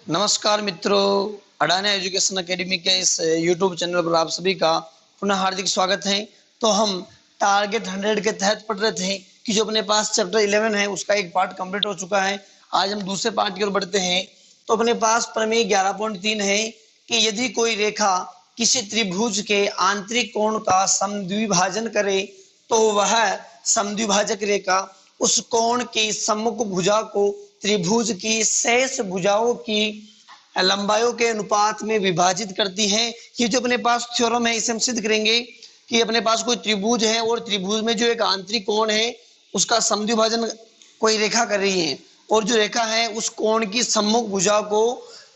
नमस्कार मित्रों, Adana education academy के इस यूट्यूब चैनल पर आप सभी का पुनः हार्दिक स्वागत है। तो हम टारगेट 100 के तहत पढ़ रहे थे कि जो अपने पास चैप्टर 11 है उसका एक पार्ट कंप्लीट हो चुका है। आज हम दूसरे पार्ट की ओर बढ़ते हैं। तो अपने पास प्रमेय 11.3 है कि यदि कोई रेखा किसी त्रिभुज के आंतरिक कोण का समद्विभाजन करे तो वह समद्विभाजक रेखा उस कोण की सम्मुख भुजा को त्रिभुज की शेष भुजाओं की लंबाइयों के अनुपात में विभाजित करती है। ये जो अपने पास थ्योरम है इसे हम सिद्ध करेंगे कि अपने पास कोई त्रिभुज है और त्रिभुज में जो एक आंतरिक कोण है उसका समद्विभाजन कोई रेखा कर रही है और जो रेखा है उस कोण की सम्मुख भुजा को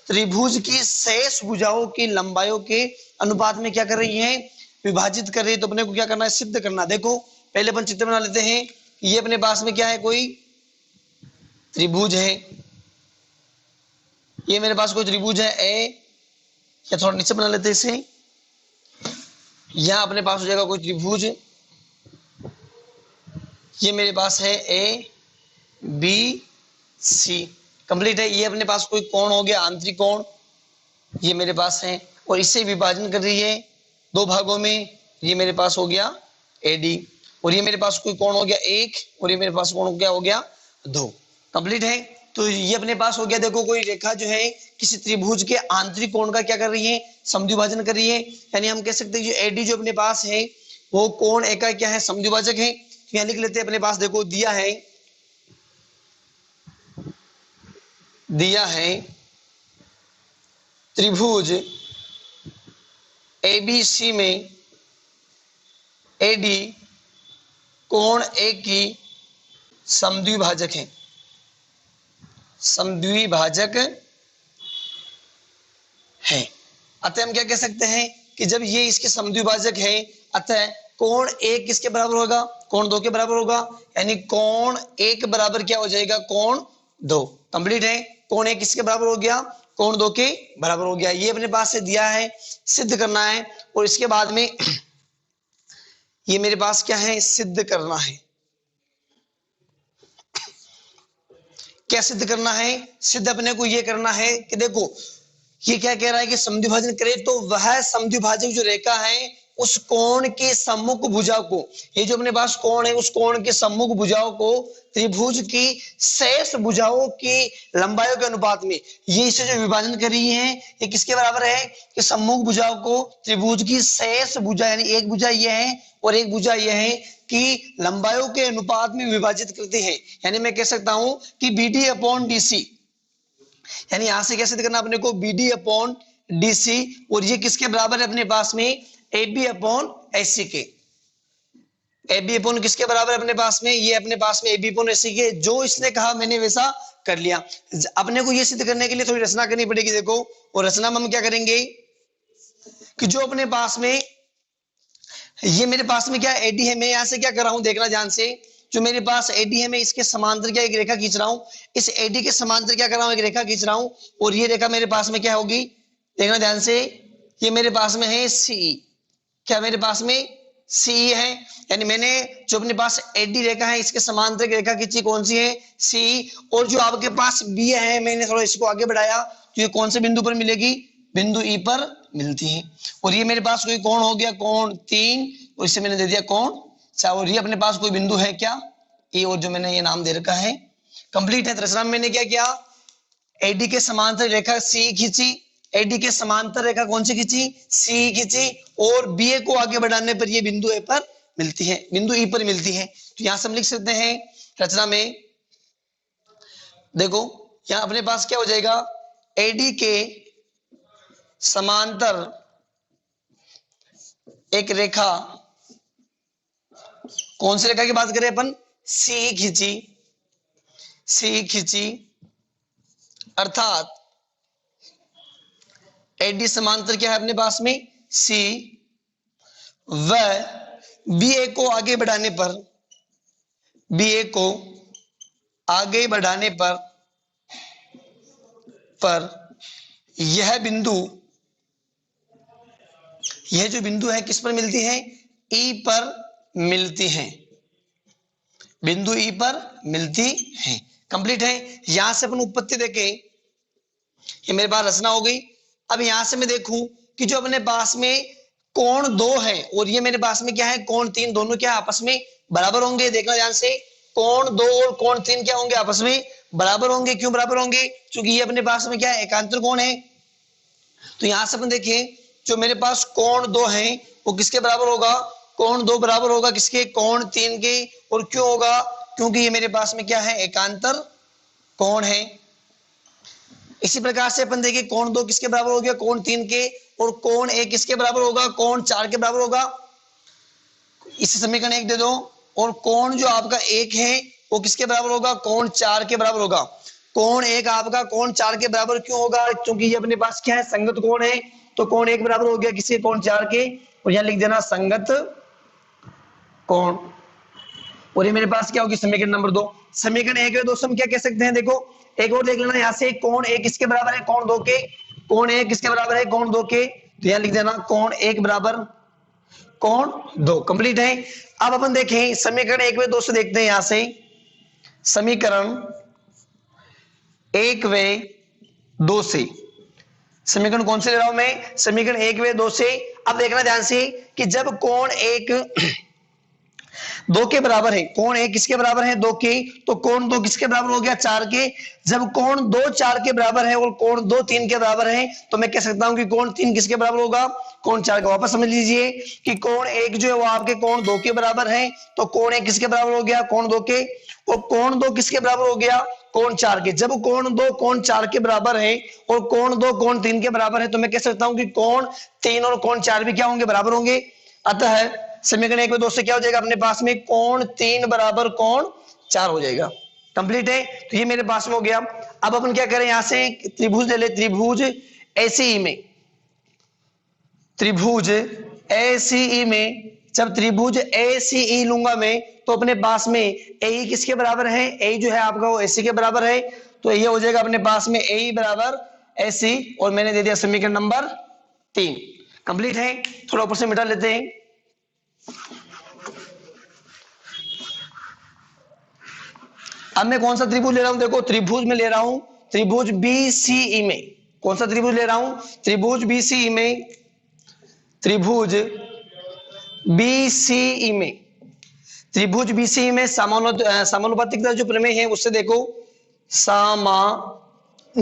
त्रिभुज की शेष भुजाओं की लंबाइयों के अनुपात में क्या कर रही है, विभाजित कर रही है। तो अपने को क्या करना है, सिद्ध करना। देखो पहले अपन चित्र बना लेते हैं। ये अपने पास में क्या है, कोई त्रिभुज है। ये मेरे पास कोई त्रिभुज है ए, या थोड़ा नीचे बना लेते हैं इसे। यहां अपने पास हो जाएगा कोई त्रिभुज, ये मेरे पास है ए बी सी, कंप्लीट है। ये अपने पास कोई कोण हो गया, आंतरिक कोण, ये मेरे पास है और इससे विभाजन कर रही है दो भागों में। ये मेरे पास हो गया एडी और ये मेरे पास कोई कोण हो गया एक और ये मेरे पास कोण क्या हो गया दो, कंप्लीट है। तो ये अपने पास हो गया। देखो कोई रेखा जो है किसी त्रिभुज के आंतरिक कोण का क्या कर रही है, समद्विभाजन कर रही है। यानी हम कह सकते हैं जो एडी जो अपने पास है वो कोण ए का क्या है, समद्विभाजक है। तो यहां लिख लेते हैं अपने पास, देखो दिया है त्रिभुज एबीसी में एडी कोण ए की समद्विभाजक है, समद्विभाजक है। अतः हम क्या कह सकते हैं कि जब ये इसके समद्विभाजक है अतः कोण एक किसके बराबर होगा, कोण दो के बराबर होगा। यानी कोण एक बराबर क्या हो जाएगा, कोण दो, कंप्लीट है। कोण एक किसके बराबर हो गया, कोण दो के बराबर हो गया। ये अपने पास से दिया है, सिद्ध करना है। और इसके बाद में ये मेरे पास क्या है, सिद्ध करना है। क्या सिद्ध करना है, सिद्ध अपने को ये करना है कि देखो ये क्या कह रहा है कि समद्विभाजन करे तो वह समद्विभाजक जो रेखा है उस कोण की सम्मुख भुजा को, ये जो अपने पास कोण है उस कोण के सम्मुख भुजाओं को त्रिभुज की शेष भुजाओं की लंबाइयों के अनुपात में, ये इसे जो विभाजन कर रही है ये किसके बराबर है कि सम्मुख भुजाओं को त्रिभुज की शेष भुजा, यानी एक भुजा ये है और एक भुजा ये है कि लंबाइयों के अनुपात में विभाजित करती है। यानी मैं कह सकता हूं कि BD अपॉन DC, यानी यहां से क्या सिद्ध करना अपने को, BD अपॉन DC, और ये किसके बराबर है अपने पास में, AB अपॉन AC के। AB अपॉन किसके बराबर है अपने पास में, ये अपने पास में AB अपॉन AC के। जो इसने कहा मैंने वैसा कर लिया। अपने को ये सिद्ध करने के लिए थोड़ी रचना करनी पड़ेगी। देखो और रचना में हम क्या करेंगे कि जो अपने पास में ये मेरे पास में क्या एडी है, मैं यहां से क्या कर रहा हूं, देखना ध्यान से। जो मेरे पास एडी है मैं इसके समांतर क्या एक रेखा खींच रहा हूं, इस एडी के समांतर क्या कर रहा हूं, एक रेखा खींच रहा हूं। और ये रेखा मेरे पास में क्या होगी, देखना ध्यान से। ये मेरे पास में है सी, क्या मेरे पास में सी है। यानी मैंने जो अपने पास एडी रेखा है इसके समांतर की रेखा खींची, कौन सी है, सी। और जो आपके पास बी है मैंने थोड़ा इसको आगे बढ़ाया तो ये कौन से बिंदु पर मिलेगी, बिंदु ई पर मिलती है। और ये मेरे पास कोई कोण हो गया, कोण 3, और इसे मैंने दे दिया कोण 4। और ये अपने पास कोई बिंदु है क्या, ए, और जो मैंने ये नाम दे रखा है, कंप्लीट है। रचना में मैंने क्या किया, एडी के समांतर रेखा सी खींची, एडी के समांतर रेखा कौन सी खींची, सी खींची, और बीए को आगे बढ़ाने पर ये बिंदु ए पर मिलती है, बिंदु ई पर मिलती है। तो यहां से हम लिख सकते हैं रचना में, देखो यहां अपने पास क्या हो जाएगा, एडी के समांतर एक रेखा, कौन सी रेखा की बात करें अपन, सी खींची, सी खींची, अर्थात एडी समांतर क्या है अपने पास में, सी, व बीए को आगे बढ़ाने पर, बीए को आगे बढ़ाने पर यह बिंदु, यह जो बिंदु है किस पर मिलती है, ई पर मिलती है, बिंदु ई पर मिलती है, कंप्लीट है। यहां से अपन उत्पत्ति देखें ये मेरे पास रचना हो गई। अब यहां से मैं देखूं कि जो अपने पास में कोण 2 है और ये मेरे पास में क्या है कोण 3, दोनों क्या आपस में बराबर होंगे। देखना ध्यान से, कोण 2 और कोण 3 क्या होंगे आपस में बराबर होंगे। क्यों बराबर होंगे? क्योंकि ये अपने पास में क्या है एकांतर कोण है। तो यहां से अपन देखें जो मेरे पास कोण 2 है वो किसके बराबर होगा? कोण 2 बराबर होगा किसके? कोण 3 के। और क्यों होगा? क्योंकि ये मेरे पास में क्या है एकांतर कोण है। इसी प्रकार से अपन देखिए कोण 2 किसके बराबर हो गया? कोण 3 के। और कोण 1 किसके बराबर होगा? कोण 4 के बराबर होगा। इसे समीकरण 1 दे दो। और कोण जो आपका 1 है वो किसके बराबर होगा? कोण 4 के बराबर होगा। कोण 1 आपका कोण 4 के बराबर क्यों होगा? क्योंकि ये अपने पास क्या है संगत कोण है। तो कोण 1 बराबर हो गया किसके? कोण 4 के। और यहां लिख देना संगत कोण। और ये मेरे पास क्या होगी समीकरण नंबर 2। समीकरण 1 और 2 से हम क्या कह सकते हैं? देखो एक और देख लेना, यहां से कोण 1 किसके बराबर है? कोण 2 के। कोण 1 किसके बराबर है? कोण 2 के। तो यहां लिख देना कोण 1 बराबर कोण 2। कंप्लीट है। अब अपन देखें समीकरण 1 व 2 से देखते हैं। यहां से समीकरण 1 व 2 से, समीकरण कौन से ले रहा हूं मैं? समीकरण 1 व 2 से। अब देखना ध्यान से कि जब कोण 1 2 के बराबर है, कोण 1 किसके बराबर है? 2 के। तो कोण 2 किसके बराबर हो गया? 4 के। जब कोण 2 4 के बराबर है और कोण 2 3 के बराबर है तो मैं कह सकता हूं कि कोण 3 किसके बराबर होगा? कोण 4 का। वापस समझ लीजिए कि कोण 1 जो है वो आपके कोण 2 के बराबर है। तो कोण 1 किसके बराबर हो गया? कोण 2 के। और कोण 2 किसके बराबर हो गया? कोण 4 के। जब कोण 2 कोण 4 के बराबर है और कोण 2 कोण 3 के बराबर है तो मैं कह सकता हूं कि कोण 3 और कोण 4 भी क्या होंगे? बराबर होंगे। अतः समीकरण 1 व 2 से क्या हो जाएगा अपने पास में? कोण 3 बराबर कोण 4 हो जाएगा। कंप्लीट है। तो ये मेरे पास में हो गया। अब अपन क्या करें? यहां से त्रिभुज ले ले, त्रिभुज एसीई में, त्रिभुज एसीई में जब त्रिभुज एसीई लूंगा मैं तो अपने पास में ए किसके बराबर है? ए जो है आपका वो एसी के बराबर है। तो ये हो जाएगा अपने पास में ए बराबर एसी। और मैंने दे दिया समीकरण नंबर 3। कंप्लीट है। थोड़ा ऊपर से मिटा लेते हैं। अब मैं कौन सा त्रिभुज ले रहा हूं? देखो त्रिभुज में ले रहा हूं त्रिभुज बीसीई में। कौन सा त्रिभुज ले रहा हूं? त्रिभुज बीसीई में, त्रिभुज बीसीई में, त्रिभुज बीसीई में समानुपातिक जो प्रमेय है उससे देखो, समानुपातिक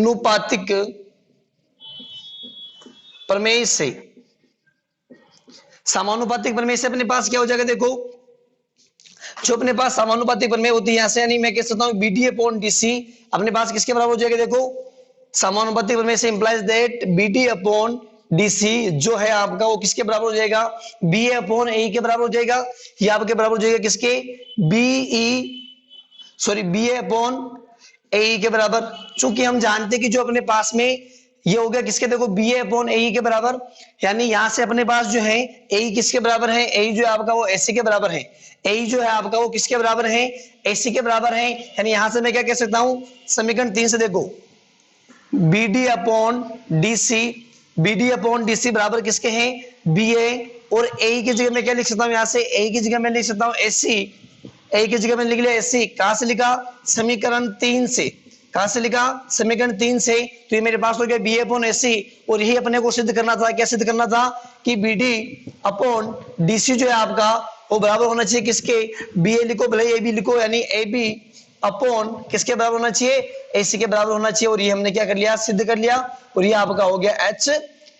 प्रमेय से, समानुपातिक प्रमेय से अपने पास क्या हो जाएगा? देखो जो अपने पास समानुपातिक प्रमेय होती है यहां से, यानी मैं कह सकता हूं बीडी अपॉन डीसी अपने पास किसके बराबर हो जाएगा? देखो समानुपातिक प्रमेय से implies that BD upon DC जो है आपका वो किसके बराबर हो जाएगा? बी ए अपॉन ए के बराबर हो जाएगा। ये आपके बराबर हो जाएगा किसके? बी ए अपॉन ए के बराबर। चूंकि हम जानते हैं कि जो अपने पास में ये हो गया किसके? देखो बी ए अपॉन ए के बराबर, यानी यहां से अपने पास जो है ए किसके बराबर है? ए जो है आपका वो एसी के बराबर है। ए जो है आपका वो किसके बराबर है? एसी के बराबर है। यानी यहां से मैं क्या कह सकता हूं? समीकरण 3 से देखो BD upon DC, BD upon DC बराबर किसके हैं? B A. और ए की जगह मैं क्या लिख सकता हूं? यहां से ए की जगह मैं लिख सकता हूं एसी। ए की जगह मैंने लिख लिया एसी। कहां से लिखा? समीकरण 3 से। कहां से लिखा? समीकरण 3 से। तो ये मेरे पास हो गया बी अपॉन एसी। और यही अपने को सिद्ध करना था। क्या सिद्ध करना था? कि बीडी अपॉन डीसी जो है आपका वो बराबर होना चाहिए किसके? बी ए लिखो भले ए बी लिखो, यानी ए बी अपॉन किसके बराबर होना चाहिए? एसी के बराबर होना चाहिए। और ये हमने क्या कर लिया? सिद्ध कर लिया। और ये आपका हो गया एच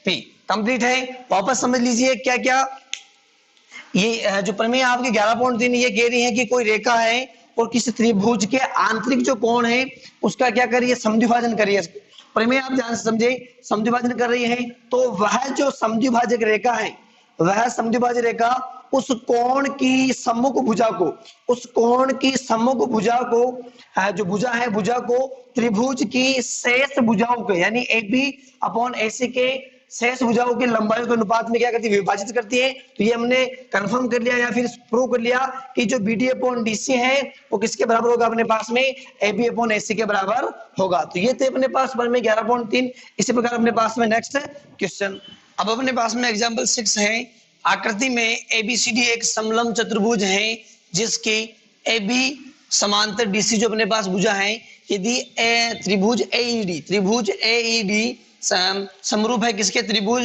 पी। कंप्लीट है। वापस समझ लीजिए क्या क्या ये जो प्रमेय आपके 11.3 ये कह रही है कि कोई रेखा है और किसी त्रिभुज के आंतरिक जो कोण है उसका क्या करिए? समद्विभाजन करिए। प्रमेय आप ध्यान से समझे, समद्विभाजन कर रही है तो वह जो समद्विभाजक रेखा है, वह समद्विभाजक रेखा उस कोण की सम्मुख भुजा को, उस कोण की सम्मुख भुजा को, जो भुजा है भुजा को त्रिभुज की शेष भुजाओं के, यानी ए बी अपॉन एसी के शेष भुजाओं की लंबाई के अनुपात में क्या करती है? विभाजित करती है। तो ये हमने कंफर्म कर लिया या फिर प्रूव कर लिया कि जो बीडी अपॉन डीसी है वो किसके बराबर होगा? अपने पास में ए बी अपॉन एसी के बराबर होगा। तो ये थे अपने पास पर में 11.3। इसी प्रकार अपने पास में नेक्स्ट क्वेश्चन। अब अपने पास में एग्जाम्पल 6 है। आकृति में एबीसीडी एक समलंब चतुर्भुज है जिसकी ए बी समांतर डीसी जो अपने पास भुजा है, यदि त्रिभुज एईडी समरूप है किसके, त्रिभुज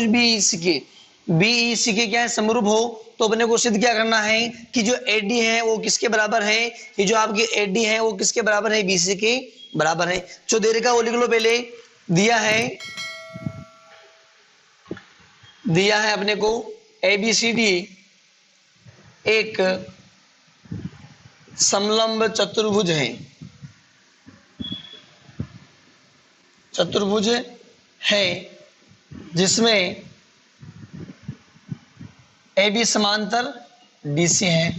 बीईसी के क्या है, समरूप हो, तो अपने को सिद्ध क्या करना है कि जो एडी है वो किसके बराबर है, ये जो आपकी एडी है वो किसके बराबर है, बीसी के बराबर है। जो दे रखा वो लिख लो पहले, दिया है अपने को एबीसीडी एक समलंब चतुर्भुज है जिसमें ए बी समांतर डीसी है,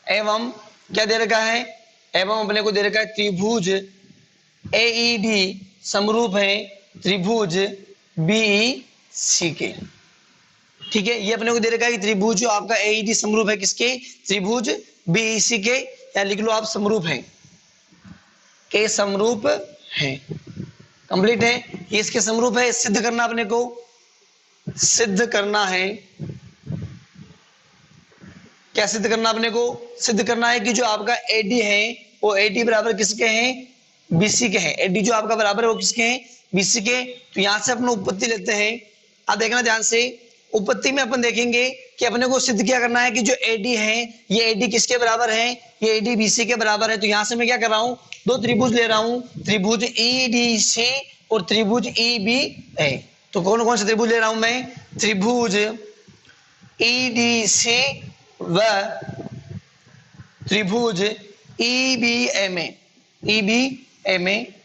एवं क्या दे रखा है, एवं अपने को दे रखा है त्रिभुज एईडी समरूप है त्रिभुज बीईसी के। ठीक है, ये अपने को दे रखा है कि त्रिभुज जो आपका एईडी समरूप है किसके, त्रिभुज बीईसी के, या लिख लो आप समरूप है, के समरूप है। कंप्लीट है, ये इसके समरूप है, सिद्ध करना अपने को, सिद्ध करना है। क्या सिद्ध करना अपने को, सिद्ध करना है कि जो आपका एडी है वो एडी बराबर किसके हैं, बीसी के हैं। एडी जो आपका बराबर है वो किसके हैं, बीसी के। तो यहां से अपना उत्पत्ति लेते हैं। अब देखना ध्यान से, उत्पत्ति में अपन देखेंगे कि अपने को सिद्ध क्या करना है कि जो एडी है ये एडी किसके बराबर है, ये एडी बीसी के बराबर है। तो यहां से मैं क्या कर रहा हूं, दो त्रिभुज ले रहा हूं, त्रिभुज ईडीसी और त्रिभुज ईबीए। तो कौन कौन से त्रिभुज ले रहा हूं मैं, त्रिभुज ईडीसी व त्रिभुज ईबीए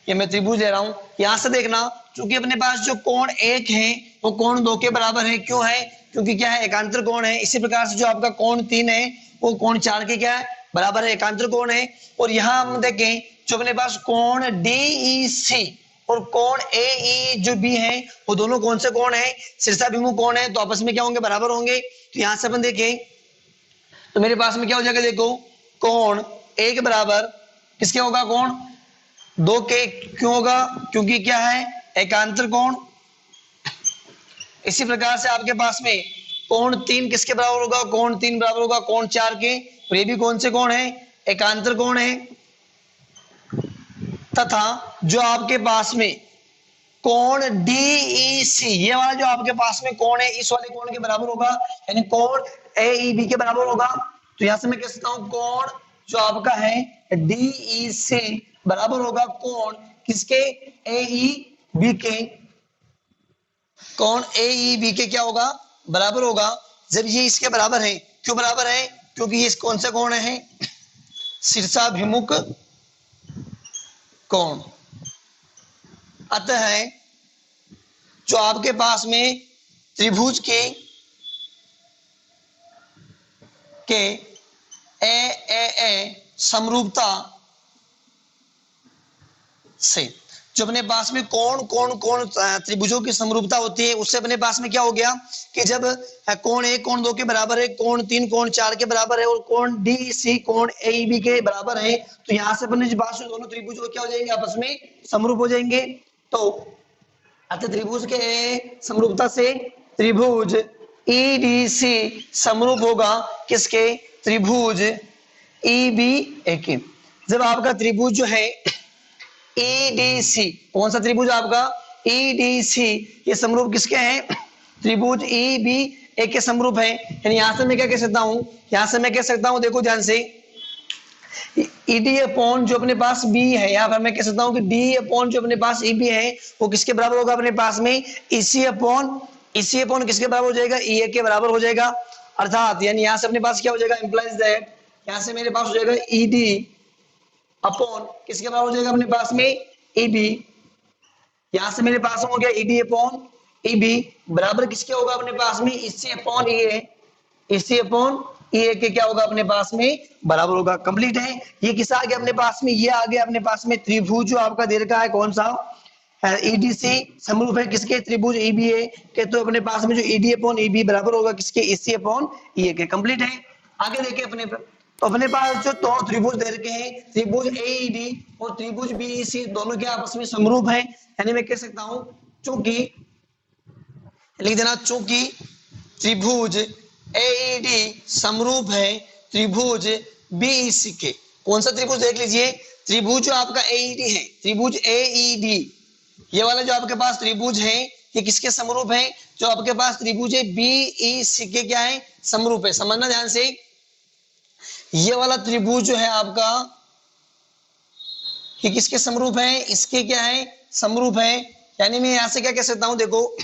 ये मैं त्रिभुज ले रहा हूं। यहां से देखना, क्योंकि अपने पास जो कोण एक है वो कोण दो के बराबर है। क्यों है, क्योंकि क्या है, एकांतर कोण है। इसी प्रकार से जो आपका कोण 3 है वो कोण 4 के क्या है, बराबर है, एकांतर कोण है। और यहां हम देखें जो अपने पास कोण डीईसी और कोण एई जो बी है वो दोनों कौन से कोण है, शीर्षाभिमुख कोण है, तो आपस में क्या होंगे, बराबर होंगे। तो यहां से अपन देखें तो मेरे पास में क्या हो जाएगा, देखो कोण एक बराबर किसके होगा, कोण 2 के। क्यों होगा, क्योंकि क्या है, एकांतर कोण। इसी प्रकार से आपके पास में कोण 3 किसके बराबर होगा, कोण 3 बराबर होगा कोण 4 के। और ये भी कौन से कोण है, एकांतर कोण है। तथा जो आपके पास में कोण डीईसी, ये वाला जो आपके पास में कोण है इस वाले कोण के बराबर होगा, यानी कोण एईबी के बराबर होगा। तो यहां से मैं कह सकता हूं कोण जो आपका है डीईसी बराबर होगा कोण किसके, एईबी के। कोण एईबी के क्या होगा, बराबर होगा, जब ये इसके बराबर है। क्यों बराबर है, क्योंकि ये कौन सा कोण है, शीर्षाभिमुख कोण। अतः जो आपके पास में त्रिभुज के समरूपता से जो अपने पास में कोण त्रिभुजों की समरूपता होती है, उससे अपने पास में क्या हो गया कि जब कोण 1 कोण 2 के बराबर है, कोण 3 कोण 4 के बराबर है और कोण डीसी कोण एईबी के बराबर है, तो यहां से अपने पास में दोनों त्रिभुज क्या हो जाएंगे, आपस में समरूप हो जाएंगे। तो अतः त्रिभुज के समरूपता से त्रिभुज ईडीसी समरूप होगा किसके, त्रिभुज ईबीए के। जब आपका त्रिभुज जो है ईडीसी, कौन सा त्रिभुज आपका, ईडीसी, ये समरूप किसके हैं, त्रिभुज ईबीए के समरूप है। यानी यहां से मैं क्या कह सकता हूं, यहां से मैं कह सकता हूं, देखो ध्यान से, ईडी अपॉन जो अपने पास बी है, यहाँ पर मैं कह सकता हूँ कि डी अपॉन जो अपने पास ईबी है वो किसके बराबर होगा, अपने पास में इसी अपॉन किसके बराबर हो जाएगा, ई के बराबर हो जाएगा। अर्थात यानी यहाँ से अपने पास क्या हो जाएगा, इंप्लाइज दैट यहाँ से मेरे पास हो जाएगा ईडी अपॉन किसके बराबर हो जाएगा, अपने पास में ईबी। यहां से मेरे पास हो गया ईडी अपॉन ईबी बराबर किसके होगा, अपने पास में इसी अपॉन ये के क्या होगा, अपने पास में बराबर होगा। कंप्लीट है, ये किसा आ गया अपने पास में, ये आ गया अपने पास में त्रिभुज जो आपका दे रखा है, कौन सा, ईडीसी समरूप है किसके, त्रिभुज ईबीए के। तो अपने पास में जो ईडी अपॉन ईबी बराबर होगा किसके, इसी अपॉन ये के। कंप्लीट है, आगे देखिए अपने पर, तो अपने पास जो दो त्रिभुज दे रखे हैं, त्रिभुज एईडी और त्रिभुज बीईसी, दोनों के आपस में समरूप है। यानी मैं कह सकता हूं चूंकि, लिख देना, चूंकि त्रिभुज एईडी समरूप है त्रिभुज बीईसी के, कौन सा त्रिभुज देख लीजिए, त्रिभुज जो आपका एईडी है, त्रिभुज एईडी, ये वाला जो आपके पास त्रिभुज है ये किसके समरूप है, जो आपके पास त्रिभुज है बीईसी के क्या है, समरूप है। समझना ध्यान से, ये वाला त्रिभुज जो है आपका ये किसके समरूप है, इसके क्या है, समरूप है। यानी मैं यहां से क्या कह सकता हूं, देखो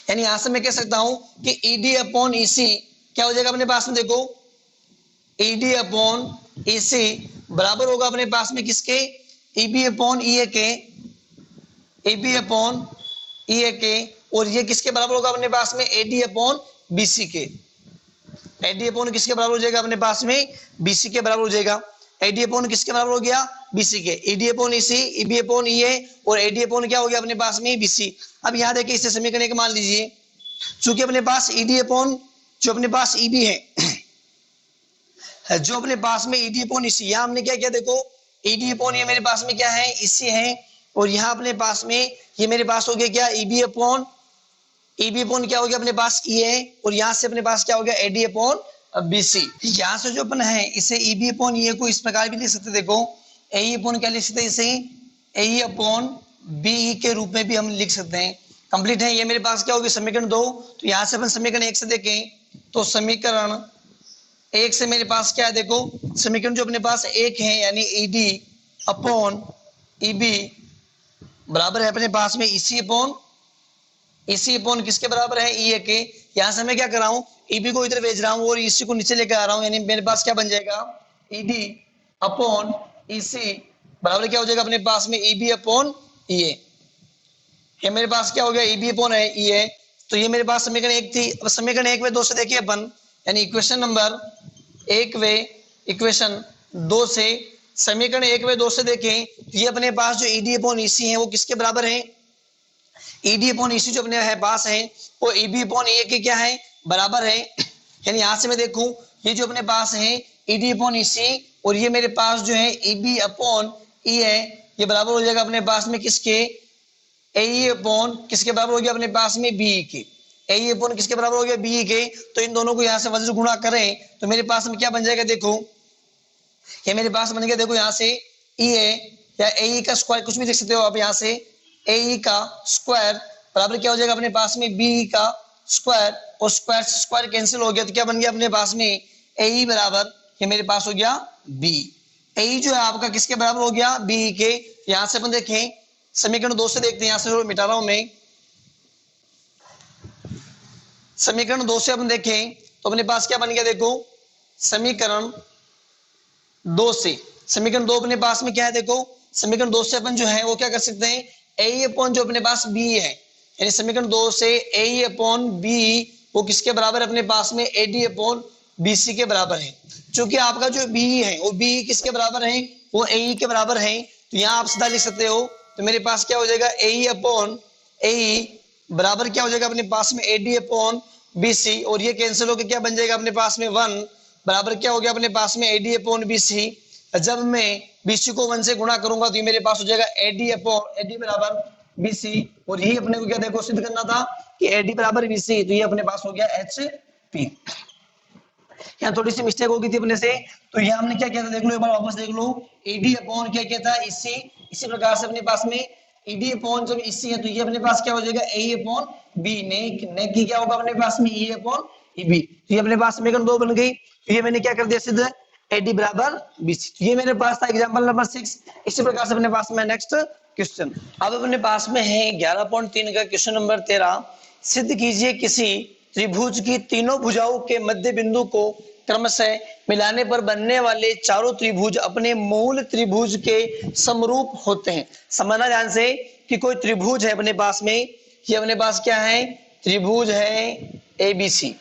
यानी यहां से मैं कह सकता हूं कि ईडी अपॉन ईसी क्या हो जाएगा अपने पास में, देखो ईडी अपॉन ईसी बराबर होगा अपने पास में किसके, ईबी अपॉन ईए के, ईबी अपॉन ईए के, और ये किसके बराबर होगा अपने पास में, एडी अपॉन बीसी के। एडी अपॉन किसके बराबर हो जाएगा अपने पास में, बीसी के बराबर हो जाएगा। एडी अपॉन किसके बराबर हो गया, बीसी के। ED upon EC, EB upon EA और एडी अपॉन क्या हो गया अपने पास में, बीसी। अब यहां देखिए इसे समीकरण एक मान लीजिए, चूंकि अपने पास ईडी अपॉन जो अपने पास ईबी है, जो अपने पास में ईडी अपॉन ईसी, यहां हमने क्या किया, देखो ईडी अपॉन ये मेरे पास में क्या है, ईसी है, और यहां अपने पास में ये मेरे पास हो गया क्या, ईबी अपॉन क्या हो गया अपने पास ई है, और यहां से अपने पास क्या हो गया, एडी अपॉन बीसी। यहां से जो अपन है इसे ईबी अपॉन ई को इस प्रकार भी लिख सकते, देखो ए अपॉन क्या लिख सकते हैं, इसे ए अपॉन बी के रूप में भी हम लिख सकते हैं। कंप्लीट है, ये मेरे पास क्या होगी समीकरण 2। तो यहां से अपन समीकरण 1 से देखें तो समीकरण 1 से मेरे पास क्या है, देखो समीकरण जो अपने पास 1 है यानी ईडी अपॉन ईबी बराबर है अपने पास में ईसी अपॉन किसके बराबर है, ई के। यहां से मैं क्या कर रहा हूं, ईबी को इधर भेज रहा हूं और ईसी को नीचे लेकर आ रहा हूं, यानी मेरे पास क्या बन जाएगा, ईडी अपॉन ईसी बराबर क्या हो जाएगा अपने पास में, ईबी अपॉन ई। ये मेरे पास क्या हो गया, ईबी अपॉन है ई है। तो ये मेरे पास समीकरण 1 थी। अब समीकरण 1 में 2 से देखिए अपन, यानी इक्वेशन नंबर 1 वे इक्वेशन 2 से, समीकरण 1 वे 2 से देखें तो ये अपने पास जो ईडी अपॉन ईसी है वो किसके बराबर है, ईडी अपॉन ईसी जो अपने है पास है वो ईबी अपॉन ए के क्या है, बराबर है। यानी यहां से मैं देखूं ये जो अपने पास है ईडी अपॉन ईसी और ये मेरे पास जो है ईबी अपॉन ई है, ये बराबर हो जाएगा अपने पास में किसके, ए अपॉन किसके बराबर हो गया अपने पास में, बी के। ए अपॉन किसके बराबर हो गया, बी के। तो इन दोनों को यहां से वज्र गुणा करें तो मेरे पास में क्या बन जाएगा, देखो ये मेरे पास बन गया, देखो यहां से ई ए या ए का स्क्वायर कुछ भी देख सकते हो आप, यहां से ए का स्क्वायर बराबर क्या हो जाएगा अपने पास में, बी का स्क्वायर, और स्क्वायर से स्क्वायर कैंसिल हो गया तो क्या बन गया अपने पास में, ए बराबर ये मेरे पास हो गया बी। ए जो है आपका किसके बराबर हो गया, बी के। यहां से अपन देखें समीकरण 2 से देखते हैं, यहां से मिटा रहा हूं मैं। समीकरण 2 से अपन देखें तो अपने पास क्या बन गया, देखो समीकरण 2 से, समीकरण 2 अपने पास में क्या है, देखो समीकरण 2 से अपन जो है वो क्या कर सकते हैं, ए अपॉन जो अपने पास बी है, यानी समीकरण 2 से ए अपॉन बी वो किसके बराबर अपने पास में, एडी अपॉन बीसी के बराबर है। क्योंकि आपका जो बी है वो बी किसके बराबर है, वो ए के बराबर है। तो यहाँ आप सीधा लिख सकते हो, तो मेरे पास क्या हो जाएगा, ए अपॉन ए बराबर क्या हो जाएगा अपने पास में, एडी अपॉन बीसी, और ये कैंसिल होकर क्या बन जाएगा अपने पास में 1 बराबर क्या हो गया अपने पास में, एडी अपॉन बीसी। जब मैं बीसी को 1 से गुणा करूंगा तो ये मेरे पास हो जाएगा एडी अपॉन एडी बराबर बीसी, और यही अपने को क्या देखो सिद्ध करना था कि एडी बराबर बीसी, तो ये अपने पास हो गया एच पी। यहाँ थोड़ी सी मिस्टेक हो गई थी अपने से, तो यहाँ हमने क्या किया था देख लो, एक बार वापस देख लो, एडी अपॉन क्या किया था, इसी इसी प्रकार से अपने पास में ईडी अपॉन जब इसी है तो ये अपने पास क्या हो जाएगा, ए अपॉन बी, ने की क्या होगा अपने पास में, ई अपॉन ईबी। तो ये अपने पास समीकरण 2 बन गई। तो ये मैंने क्या कर दिया सिद्ध, एडी बराबर बीसी। तो ये मेरे पास था एग्जांपल नंबर 6। इसी प्रकार से अपने पास में नेक्स्ट क्वेश्चन, अब अपने पास में है 11.3 का क्वेश्चन नंबर 13। सिद्ध कीजिए किसी त्रिभुज की तीनों भुजाओं के मध्य बिंदु को क्रमशः मिलाने पर बनने वाले चारों त्रिभुज अपने मूल त्रिभुज के समरूप होते हैं। समझना ध्यान से कि कोई त्रिभुज है अपने पास में, ये अपने पास क्या है, त्रिभुज है ए बी सी।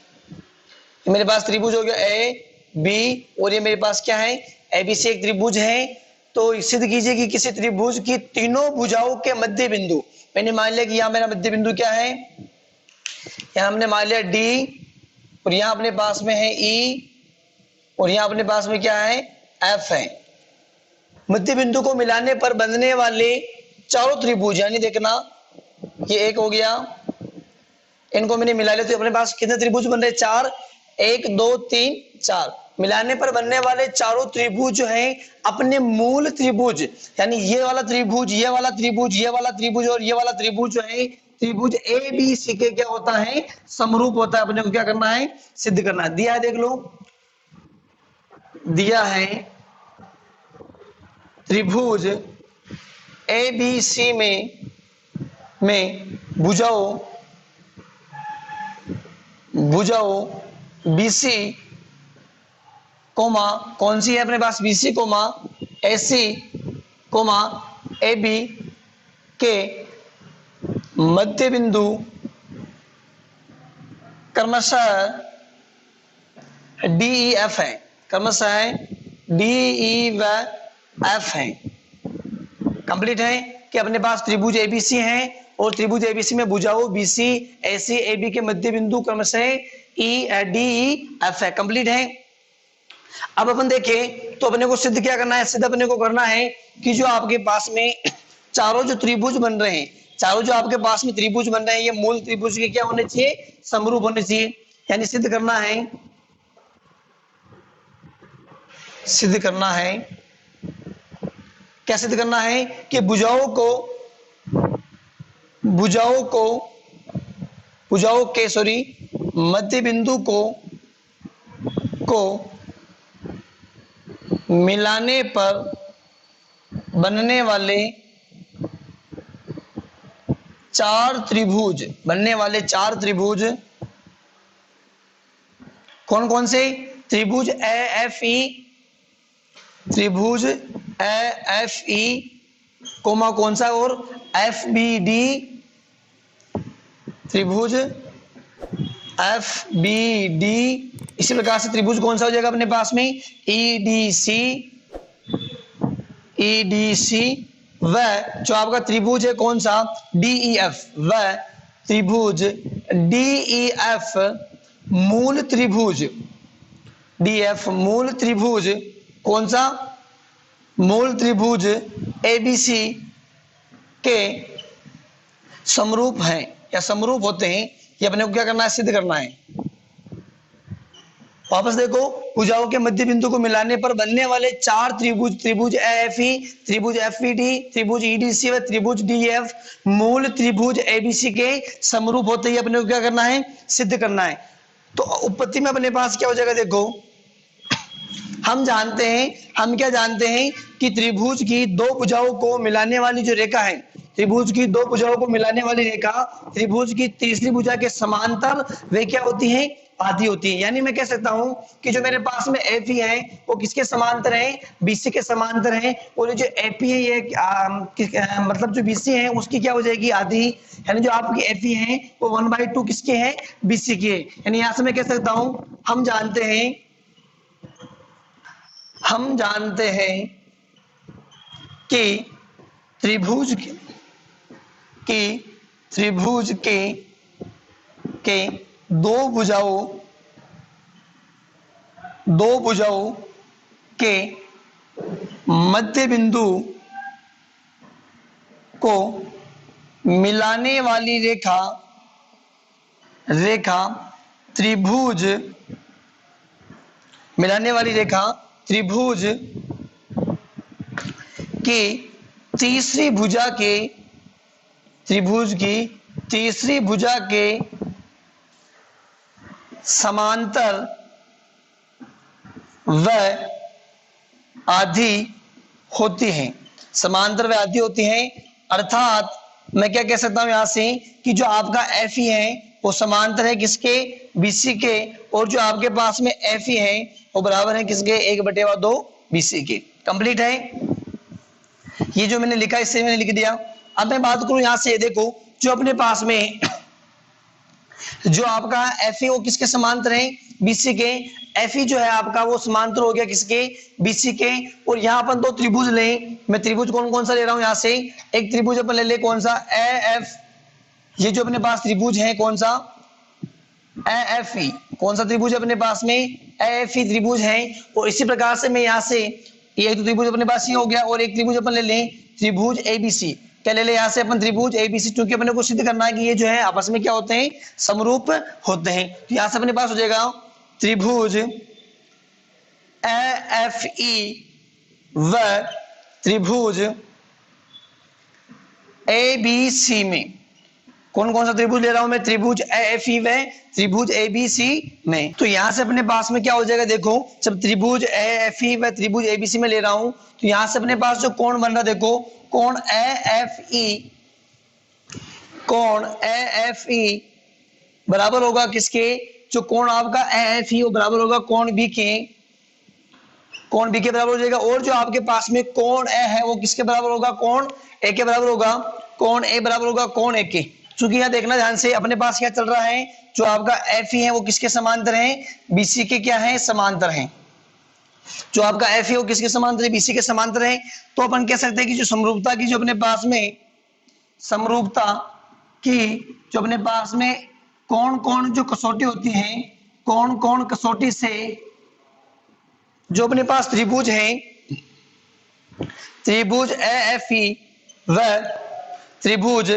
मेरे पास त्रिभुज हो गया ए बी और ये मेरे पास क्या है, ए बी सी एक त्रिभुज है। तो सिद्ध कीजिए कि किसी त्रिभुज की तीनों भुजाओं के मध्य बिंदु, मैंने मान लिया कि यहाँ मेरा मध्य बिंदु क्या है, यहाँ हमने मान लिया डी, और यहाँ अपने पास में है ई, और यहाँ अपने पास में क्या है, एफ है। मध्य बिंदु को मिलाने पर बनने वाले चारों त्रिभुज, यानी देखना ये एक हो गया, इनको मैंने मिला लिया तो अपने पास कितने त्रिभुज बन रहे, 4, 1 2 3 4। मिलाने पर बनने वाले चारों त्रिभुज जो हैं अपने मूल त्रिभुज, यानी ये वाला त्रिभुज, ये वाला त्रिभुज, ये वाला त्रिभुज और ये वाला त्रिभुज जो है त्रिभुज ए बी सी के क्या होता है, समरूप होता है। अपने को क्या करना है, सिद्ध करना है। दिया है, देख लो, दिया है त्रिभुज ए बी सी में भुजाओ बीसी कोमा, कौन सी है अपने पास, BC comma AC comma A B के मध्य बिंदु क्रमशः डी ई एफ है, क्रमशः डी ई व एफ है। कंप्लीट है कि अपने पास त्रिभुज एबीसी है और त्रिभुज एबीसी में भुजाओं बीसी एसी एबी के मध्य बिंदु क्रमशः ई डी ई एफ है। कंप्लीट है। अब अपन देखें तो अपने को सिद्ध क्या करना है, सिद्ध अपने को करना है कि जो आपके पास में चारों जो त्रिभुज बन रहे हैं, चारों जो आपके पास में त्रिभुज बन रहे हैं, ये मूल त्रिभुज के क्या होने चाहिए, समरूप होने चाहिए। यानी सिद्ध करना है, सिद्ध करना है, क्या सिद्ध करना है कि भुजाओं के मध्य बिंदु को मिलाने पर बनने वाले चार त्रिभुज कौन कौन से, त्रिभुज ए एफ ई कोमा कौन सा, और एफ बी डी, त्रिभुज एफ बी डी। इसी प्रकार से त्रिभुज कौन सा हो जाएगा अपने पास में, ई डी सी व जो आपका त्रिभुज है कौन सा, डी ई एफ, व त्रिभुज डी ई एफ मूल त्रिभुज, डी एफ मूल त्रिभुज कौन सा, मूल त्रिभुज एबीसी के समरूप हैं या समरूप होते हैं। ये अपने को क्या करना है, सिद्ध करना है। वापस देखो, भुजाओं के मध्य बिंदु को मिलाने पर बनने वाले चार त्रिभुज एएफई, त्रिभुज एफईडी, त्रिभुज ईडीसी व त्रिभुज डीएफ मूल त्रिभुज एबीसी के समरूप होते ही अपने को क्या करना है, सिद्ध करना है। तो उत्पत्ति में अपने पास क्या हो जाएगा, देखो हम क्या जानते हैं कि त्रिभुज की दो भुजाओं को मिलाने वाली जो रेखा है, त्रिभुज की दो भुजाओं को मिलाने वाली रेखा त्रिभुज की तीसरी भुजा के समांतर वे क्या होती है, आधी होती है। यानी मैं कह सकता हूं कि जो मेरे पास में एफ है वो किसके समांतर है, बीसी के समांतर है, और जो एपी है ये मतलब जो बीसी है उसकी क्या हो जाएगी, आधी। यानी जो आपकी एफई है वो 1/2 किसके है, बीसी के। यानी यहां से मैं कह सकता हूं हम जानते हैं कि त्रिभुज के दो भुजाओं के मध्य बिंदु को मिलाने वाली रेखा त्रिभुज की तीसरी भुजा के समांतर व आधी होती हैं, समांतर व आधी होती हैं। अर्थात मैं क्या कह सकता हूं यहां से कि जो आपका एफ ई है वो समांतर है किसके, बीसी के, और जो आपके पास में एफ ई है वो बराबर है किसके, 1/2 बीसी के। कंप्लीट है। ये जो मैंने लिखा इससे मैंने लिख दिया। अब मैं बात करूं यहां से, देखो जो अपने पास में जो आपका एफ ई वो किसके समांतर है, बीसी के। एफ ई जो है आपका वो समांतर हो गया किसके, बीसी के। और यहाँ अपन दो त्रिभुज लें, मैं त्रिभुज कौन कौन सा ले रहा हूं यहां से, एक त्रिभुज अपन ले ले कौन सा, ए एफ, ये जो अपने पास त्रिभुज है कौन सा, ए एफ ई, कौन सा त्रिभुज अपने पास में, ए एफ ई त्रिभुज है। और इसी प्रकार से मैं यहाँ से ये तो त्रिभुज अपने पास ही हो गया, और एक त्रिभुज अपन ले लें त्रिभुज एबीसी, क्या ले ले यहाँ से अपन त्रिभुज एबीसी, क्योंकि अपने को सिद्ध करना है कि ये जो है आपस में क्या होते हैं, समरूप होते हैं। तो यहाँ से अपने पास हो जाएगा त्रिभुज AFE व त्रिभुज ABC में, कौन कौन सा त्रिभुज ले रहा हूं मैं, त्रिभुज AFE व त्रिभुज ABC में। तो यहां से अपने पास में क्या हो जाएगा, देखो जब त्रिभुज AFE व त्रिभुज ABC में ले रहा हूं तो यहां से अपने पास जो कोण बन रहा, देखो कोण AFE बराबर होगा किसके, जो कोण आपका AFE वो बराबर होगा कोण B के बराबर हो जाएगा। और जो आपके पास में कोण A है वो किसके बराबर होगा, कोण A के बराबर होगा, कोण A बराबर होगा कोण A के। चूंकि यहां देखना ध्यान से, अपने पास क्या चल रहा है, जो आपका FE है वो किसके समांतर है, BC के क्या है, समांतर है। जो आपका FE वो किसके समांतर है, BC के समांतर है। तो अपन कह सकते हैं कि जो समरूपता की जो अपने पास में, समरूपता की जो अपने पास में कौन कौन जो कसौटी होती है, कौन कौन कसौटी से जो अपने पास त्रिभुज है, त्रिभुज AFE व त्रिभुज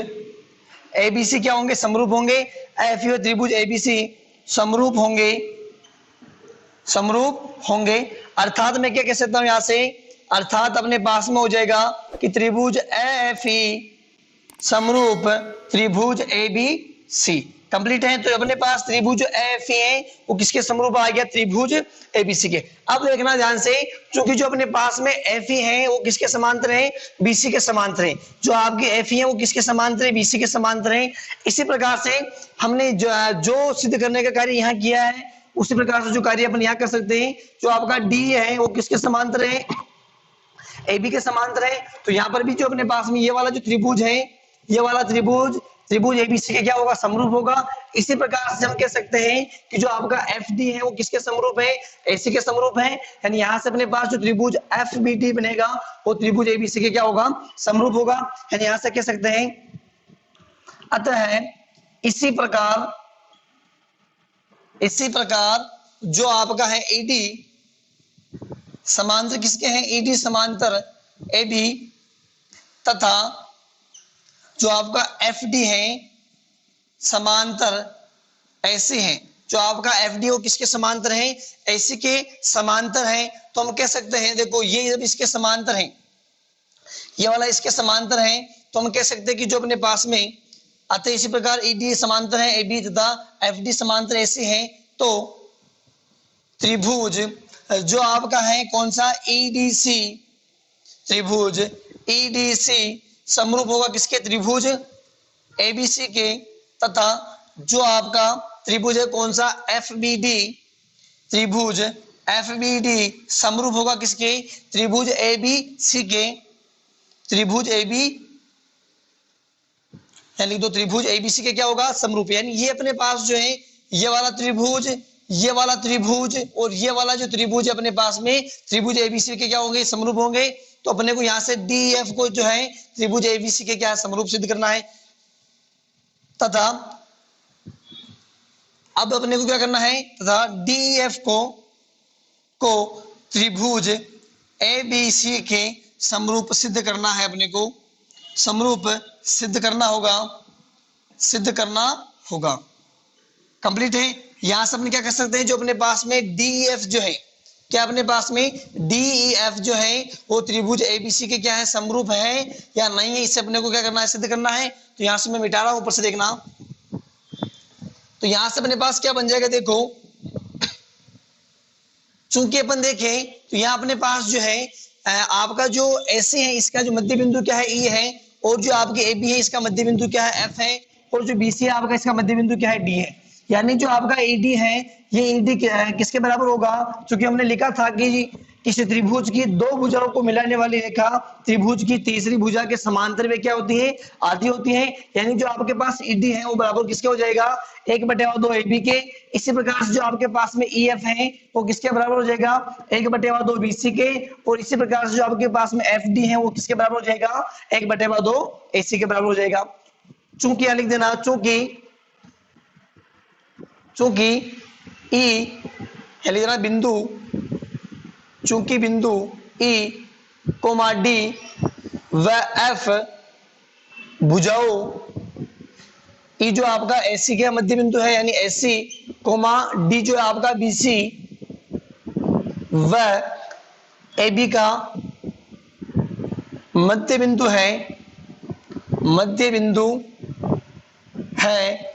ABC क्या होंगे, समरूप होंगे। AFE और त्रिभुज ABC समरूप होंगे। अर्थात मैं क्या कह सकता हूं यहां से, अर्थात अपने पास में हो जाएगा कि त्रिभुज AFE समरूप त्रिभुज ABC कंप्लीट है। तो अपने पास त्रिभुज AFE है वो किसके समरूप आ गया, त्रिभुज ABC के। अब देखना ध्यान से, क्योंकि जो अपने पास में FE है वो किसके समांतर है, BC के समांतर है। जो आपके FE है वो किसके समांतर है, BC के समांतर है। इसी प्रकार से हमने जो सिद्ध करने का कार्य यहाँ किया है, उसी प्रकार से जो कार्य अपन यहाँ कर सकते हैं। जो आपका D है वो किसके समांतर है, AB के समांतर है। तो यहाँ पर भी जो अपने पास में ये वाला जो त्रिभुज है, ये वाला त्रिभुज ABC के क्या होगा, समरूप होगा। इसी प्रकार से हम कह सकते हैं कि जो आपका FD है वो किसके समरूप है, AC के समरूप है। यानी यहां से अपने पास जो त्रिभुज FBD बनेगा वो त्रिभुज ABC के क्या होगा, समरूप होगा। यानी यहां से कह सकते हैं, अतः इसी प्रकार जो आपका है AD समांतर किसके हैं, AD समांतर AB तथा जो आपका FD है समांतर AC है। जो आपका FD वो किसके समांतर है, AC के समांतर है। तो हम कह सकते हैं, देखो ये जब इसके समांतर है, ये वाला इसके समांतर है, तो हम कह सकते हैं कि जो अपने पास में, अतः इसी प्रकार ED समांतर है AB तथा FD समांतर AC है। तो त्रिभुज जो आपका है कौन सा, EDC, त्रिभुज EDC समरूप होगा किसके, त्रिभुज ABC के। तथा जो आपका त्रिभुज है कौन सा, FBD, त्रिभुज FBD समरूप होगा किसके, त्रिभुज ABC के। त्रिभुज AB यानी दो त्रिभुज ABC के क्या होगा, समरूप। यानी ये अपने पास जो है ये वाला त्रिभुज, ये वाला त्रिभुज और ये वाला जो त्रिभुज है अपने पास में त्रिभुज ABC के क्या होंगे, समरूप होंगे। तो अपने को यहां से DF को जो है त्रिभुज ABC के क्या समरूप सिद्ध करना है। तथा अब अपने को क्या करना है, तथा DF को त्रिभुज ABC के समरूप सिद्ध करना है। अपने को समरूप सिद्ध करना होगा। कंप्लीट है। यहां से अपन क्या कर सकते हैं, जो अपने पास में DEF जो है, क्या अपने पास में DEF जो है वो त्रिभुज ABC के क्या है, समरूप है या नहीं है, इससे अपने को क्या करना है, सिद्ध करना है। तो यहां से मैं मिटा रहा हूं, ऊपर से देखना। तो यहां से अपने पास क्या बन जाएगा, देखो चूंकि अपन देखें तो यहां अपने पास जो है आपका जो AC है इसका जो मध्य बिंदु क्या है, E है। और जो आपकी AB है इसका मध्य बिंदु क्या है, F है। और जो BC है आपका इसका मध्य बिंदु क्या है, D है। यानी जो आपका AD है ये AD किसके बराबर होगा, क्योंकि हमने लिखा था कि किसी त्रिभुज की दो भुजाओं को मिलाने वाली रेखा त्रिभुज की तीसरी भुजा के समांतर में क्या होती है, आती होती है। यानी जो आपके पास ED है वो बराबर किसके हो जाएगा, 1/2 AB के। इसी प्रकार से जो आपके पास में EF है वो किसके बराबर हो जाएगा, 1/2 BC के। और इसी प्रकार से जो आपके पास में FD है वो किसके बराबर हो जाएगा, 1/2 AC के बराबर हो जाएगा। चूंकि यहां लिख देना, चूंकि E लिख देना बिंदु, चूंकि बिंदु E, D व F भुजाओं, E जो आपका AC के मध्य बिंदु है यानी AC, D जो है आपका BC, वह AB का मध्य बिंदु है, मध्य बिंदु है,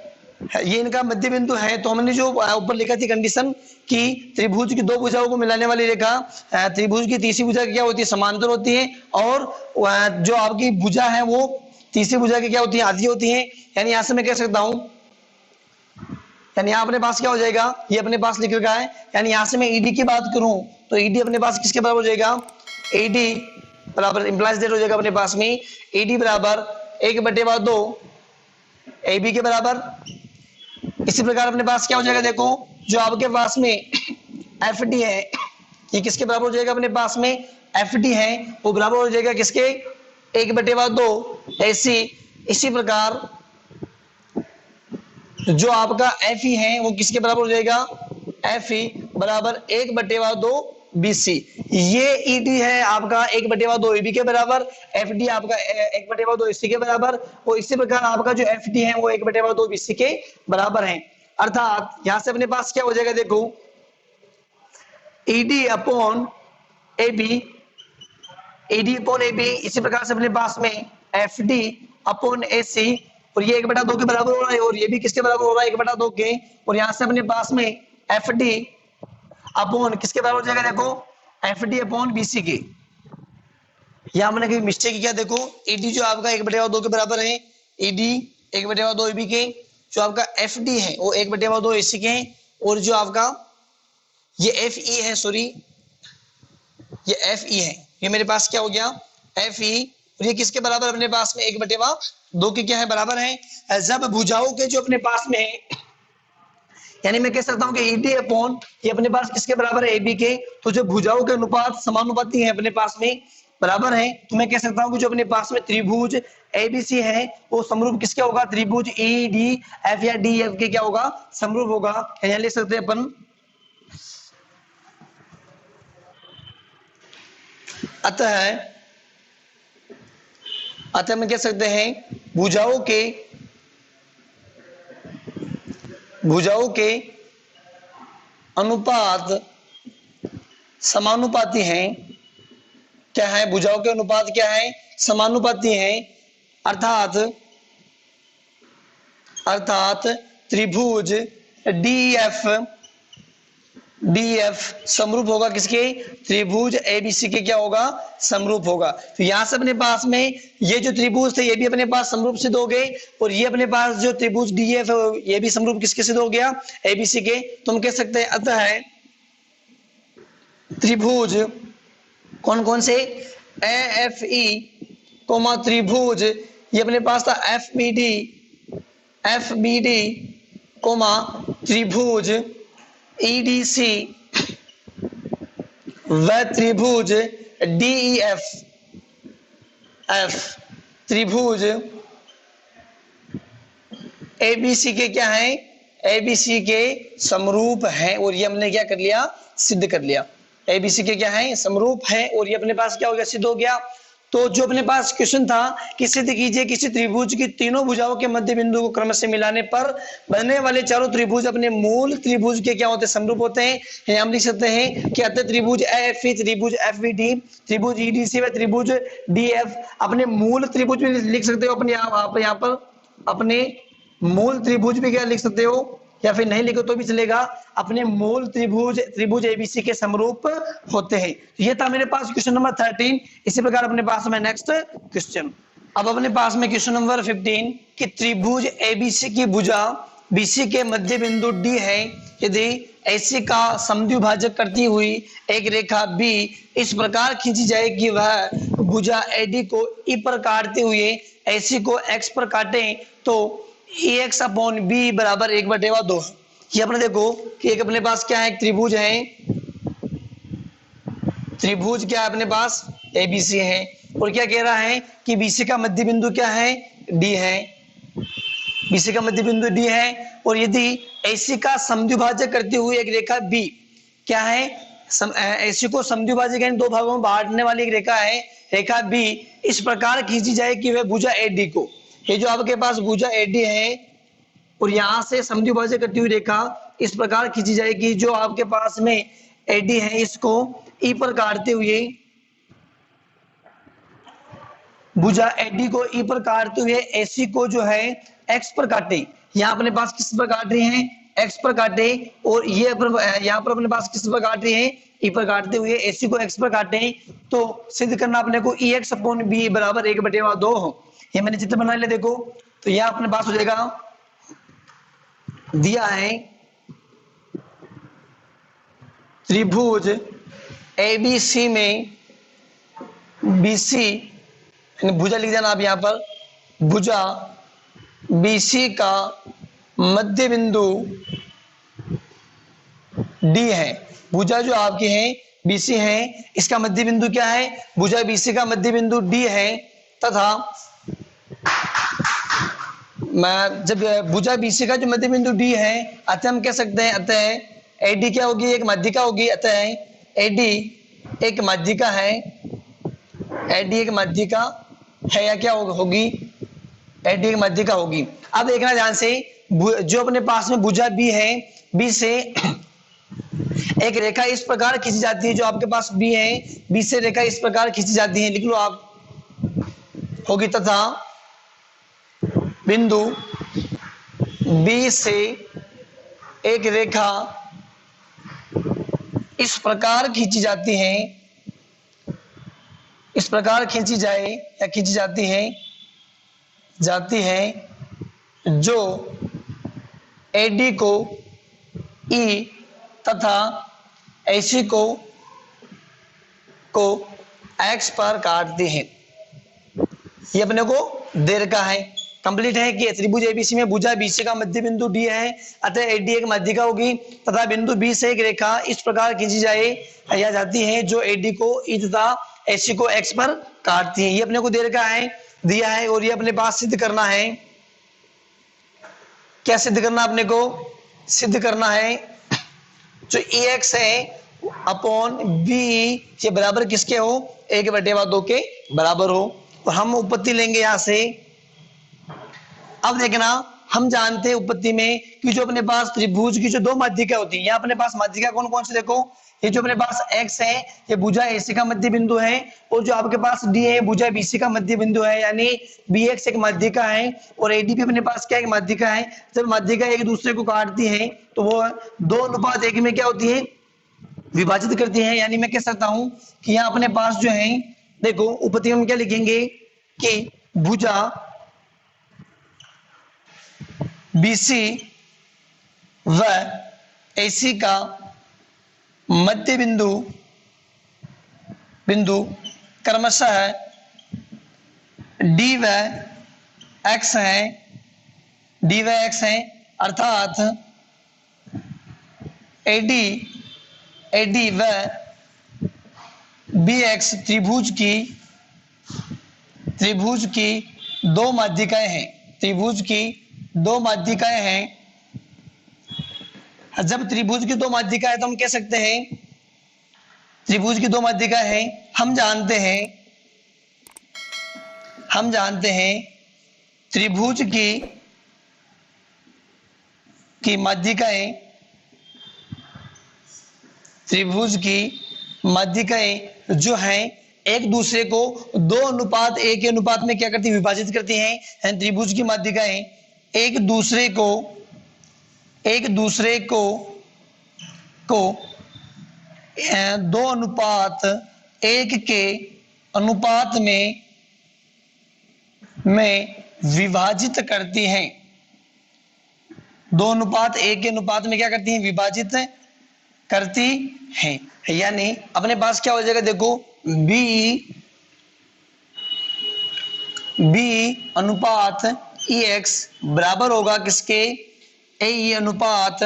ये इनका मध्य बिंदु है। तो हमने जो ऊपर लिखा थी कंडीशन कि त्रिभुज की दो भुजाओं को मिलाने वाली रेखा, त्रिभुज की तीसरी भुजा क्या होती है, समांतर होती है, और जो आपकी भुजा है वो तीसरी भुजा की क्या होती है, आधी होती है। यानी यहां से मैं कह सकता हूं, यानी यहाँ अपने पास क्या हो जाएगा, ये अपने पास लिख रखा है, यानी यहां से मैं ईडी की बात करूं तो ईडी अपने पास किसके बराबर हो जाएगा, ईडी बराबर इंप्लाइज डेट हो जाएगा अपने पास में, ईडी बराबर 1/2 ए बी के बराबर। इसी प्रकार अपने पास क्या हो जाएगा, देखो जो आपके पास में एफ डी है, ये किसके बराबर हो जाएगा, अपने पास में एफ डी है वो बराबर हो जाएगा किसके, 1/2 ऐसी। इसी प्रकार जो आपका एफ ई है वो किसके बराबर हो जाएगा, एफ ई बराबर 1/2 BC। ये ईडी है आपका 1/2 AB के बराबर, एफ डी आपका 1/2 AC के बराबर, और इसी प्रकार आपका जो एफ डी है वो 1/2 BC के बराबर है। अर्थात यहां से अपने पास क्या हो जाएगा, देखो ED upon AB, ED upon AB, इसी प्रकार से अपने पास में एफ डी अपॉन AC, और ये 1/2 के बराबर हो रहा है, और ये भी किसके बराबर हो रहा है, 1/2 के, और यहां से अपने पास में एफ डी अपॉन किसके बराबर हो जाएगा, देखो एफ डी अपॉन BC के। यहां मैंने कहीं मिस्टेक किया, देखो ईडी जो आपका 1/2 के बराबर है, ईडी 1/2 AB के, जो आपका एफ डी है वो 1/2 AC के हैं, और जो आपका ये एफ ई है, सॉरी ये एफ ई है, ये मेरे पास क्या हो गया एफ ई, और ये किसके बराबर अपने पास में 1/2 के क्या है, बराबर है। जब भुजाओं के जो अपने पास में है, यानी मैं कह सकता हूं कि ईडी अपॉन ये अपने पास किसके बराबर है, AB के, तो जो भुजाओं के अनुपात समानुपाती है अपने पास में बराबर है, तो मैं कह सकता हूं कि जो अपने पास में त्रिभुज ABC है वो समरूप किसके होगा, त्रिभुज EDF या DF के क्या होगा, समरूप होगा। यहां लिख सकते हैं अपन, अतः मैं कह सकते हैं भुजाओं के अनुपात समानुपाती हैं, क्या है, भुजाओं के अनुपात क्या है, समानुपाती हैं। अर्थात त्रिभुज DF समरूप होगा किसके, त्रिभुज ABC के क्या होगा, समरूप होगा। तो यहां से अपने पास में ये जो त्रिभुज थे ये भी अपने पास समरूप सिद्ध हो गए, और ये अपने पास जो त्रिभुज DF है ये भी समरूप किसके सिद्ध हो गया, ABC के। तो हम कह सकते हैं अतः है त्रिभुज कौन कौन से, AFE त्रिभुज ये अपने पास था FBD त्रिभुज EDC व त्रिभुज DEF त्रिभुज ABC के क्या है, ABC के समरूप है, और ये हमने क्या कर लिया, सिद्ध कर लिया। ABC के क्या है, समरूप है, और ये अपने पास क्या हो गया, सिद्ध हो गया। तो जो अपने पास क्वेश्चन था कि सिद्ध कीजिए किसी त्रिभुज की तीनों भुजाओं के मध्य बिंदु को क्रम से मिलाने पर बनने वाले चारों त्रिभुज अपने मूल त्रिभुज के क्या होते हैं, समरूप होते हैं। हम लिख सकते हैं कि अतः त्रिभुज AFE, त्रिभुज FBD, त्रिभुज EDC व त्रिभुज DF अपने मूल त्रिभुज में लिख सकते हो। अपने आप यहाँ पर अपने मूल त्रिभुज भी क्या लिख सकते हो, या फिर नहीं लिखो तो भी चलेगा, अपने मूल त्रिभुज ABC के समरूप होते हैं। ये था मेरे पास क्वेश्चन नंबर 13। इसी प्रकार अपने पास में नेक्स्ट क्वेश्चन, अब अपने पास में क्वेश्चन नंबर 15 कि त्रिभुज ABC की भुजा BC के मध्य बिंदु D है, यदि AC का समद्विभाजक करती हुई एक रेखा B इस प्रकार खींची जाए कि वह भुजा AD को E पर काटते हुए AC को X पर काटे, तो EX अपॉन B बराबर 1/2। ये अपने देखो कि एक अपने पास क्या है, एक त्रिभुज है, त्रिभुज क्या है अपने पास ABC है, और क्या कह रहा है कि BC का मध्य बिंदु क्या है, D है, BC का मध्य बिंदु D है, और यदि AC का समद्विभाजक करती हुई एक रेखा B क्या है, AC को समद्विभाजक यानी दो भागों में बांटने वाली एक रेखा है, रेखा B इस प्रकार खींची जाए कि वह भुजा AD को, ये जो आपके पास भुजा AD है और यहां से समद्विभाजक करती हुई रेखा इस प्रकार खींची जाएगी, जो आपके पास में एडी है इसको ई पर काटते हुए, भुजा एडी को ई पर काटते हुए एसी को जो है एक्स पर काटे। यहाँ अपने पास किस पर काट रहे हैं, एक्स पर काटे, और ये यहाँ पर अपने पास किस पर काट रहे हैं, ई पर काटते हुए एसी को एक्स पर काटे। तो सिद्ध करना अपने को ई एक्स अपॉन बी बराबर 1/2 हो। ये मैंने चित्र बना लिया देखो। तो यहाँ अपने पास हो जाएगा, दिया है त्रिभुज एबीसी में बीसी, भुजा लिख देना आप यहाँ पर, भुजा बीसी का मध्य बिंदु डी है। भुजा जो आपकी है बीसी है, इसका मध्य बिंदु क्या है, भुजा बीसी का मध्य बिंदु डी है, तथा मैं जब भुजा बीसी का जो मध्य बिंदु डी है, अतः हम कह सकते हैं, अतः एडी क्या होगी, एक माध्यिका होगी। अतः एडी एक माध्यिका है, एडी एक माध्यिका है या क्या होगी, एडी एक माध्यिका होगी। अब देखना ध्यान से, जो अपने पास में भुजा बी है, बी से एक रेखा इस प्रकार खींची जाती है, जो आपके पास बी है, बी से रेखा इस प्रकार खींची जाती है, लिख लो आप, होगी, तथा बिंदु बी से एक रेखा इस प्रकार खींची जाती है, इस प्रकार खींची जाए या खींची जाती है, जो एडी को ई तथा एसी को एक्स पर काटती है। ये अपने को दे रखा है, कंप्लीट है कि त्रिभुज एबीसी में भुजा बीसी का मध्य बिंदु डी है, अतः एडी एक माध्यिका होगी, तथा बिंदु बी से एक रेखा इस प्रकार खींची जाए या जाती है, जो एडी को ई तथा एसी को एक्स पर काटती है। ये अपने को दे रखा है, दिया है, और ये अपने पास सिद्ध करना है। क्या सिद्ध करना, अपने को सिद्ध करना है जो ई एक्स है अपॉन बी, ये बराबर किसके हो, 1/2 के बराबर हो। और हम उपपत्ति लेंगे यहां से। अब देखना, हम जानते हैं उपपत्ति में कि जो अपने पास त्रिभुज की जो दो माध्यिका होती है, यहाँ अपने पास माध्यिका कौन कौन सी देखो, ये जो अपने पास x है, ये भुजा एसी का मध्य बिंदु है, और जो आपके पास d है, भुजा बीसी का मध्य बिंदु है, यानी bx एक माध्यिका है, और ad भी अपने पास क्या एक माध्यिका है। जब माध्यिका एक दूसरे को काटती है, तो वो 2:1 में क्या होती है, विभाजित करती है। यानी मैं कह सकता हूं कि यहाँ अपने पास जो है, देखो उपपत्ति में क्या लिखेंगे कि भुजा बीसी व एसी का मध्य बिंदु क्रमशः डी व एक्स है, अर्थात एडी व बी एक्स त्रिभुज की दो माध्यिकाएं हैं, त्रिभुज की दो माध्यिकाएं हैं। जब त्रिभुज की दो माध्यिका है, तो हम कह सकते हैं त्रिभुज की दो माध्यिका है, हम जानते हैं त्रिभुज की माध्यिकाएं, त्रिभुज की माध्यिकाएं जो हैं एक दूसरे को 2:1 के अनुपात में क्या करती है, विभाजित करती हैं। त्रिभुज की माध्यिकाएं एक दूसरे को 2:1 के अनुपात में विभाजित करती हैं, 2:1 के अनुपात में क्या करती हैं, विभाजित करती हैं। यानी अपने पास क्या हो जाएगा, देखो बी अनुपात ई एक्स बराबर होगा किसके, ए अनुपात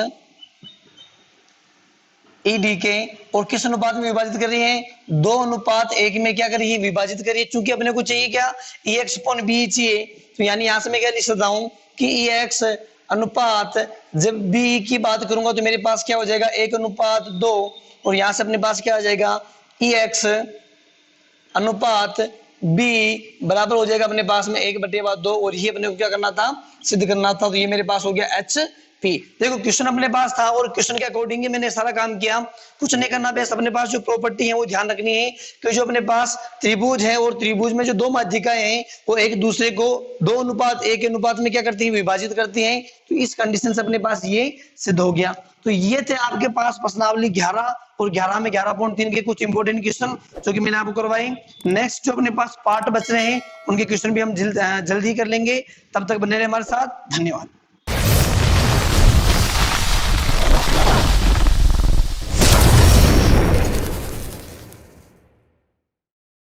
ई डी के, और किस अनुपात में विभाजित कर रही है, 2:1 में क्या कर रही है, विभाजित कर रही है। चूंकि अपने को चाहिए क्या, ई एक्स अपॉन बी चाहिए, तो यानी यहां से मैं क्या लिख सकता हूं कि ई एक्स अनुपात, जब बी की बात करूंगा तो मेरे पास क्या हो जाएगा, 1:2, और यहां से अपने पास क्या आ जाएगा, ई एक्स अनुपात बी बराबर हो जाएगा अपने पास में 1/2, और ये अपने को क्या करना था, सिद्ध करना था। तो ये मेरे पास हो गया H पी। देखो क्वेश्चन अपने पास था और क्वेश्चन के अकॉर्डिंग मैंने सारा काम किया, कुछ नहीं करना। बस अपने पास जो प्रॉपर्टी है वो ध्यान रखनी है कि जो अपने पास त्रिभुज है और त्रिभुज में जो दो माध्यिकाएं हैं वो एक दूसरे को 2:1 के अनुपात में क्या करती है, विभाजित करती हैं। तो इस कंडीशन से अपने पास ये सिद्ध हो गया। तो ये थे आपके पास प्रश्नावली 11 और 11 में 11.3 के कुछ इंपोर्टेंट क्वेश्चन जो कि मैंने आपको करवाए। नेक्स्ट जो अपने पास पार्ट बच रहे हैं उनके क्वेश्चन भी हम जल्द ही कर लेंगे। तब तक बने रहे हमारे साथ। धन्यवाद।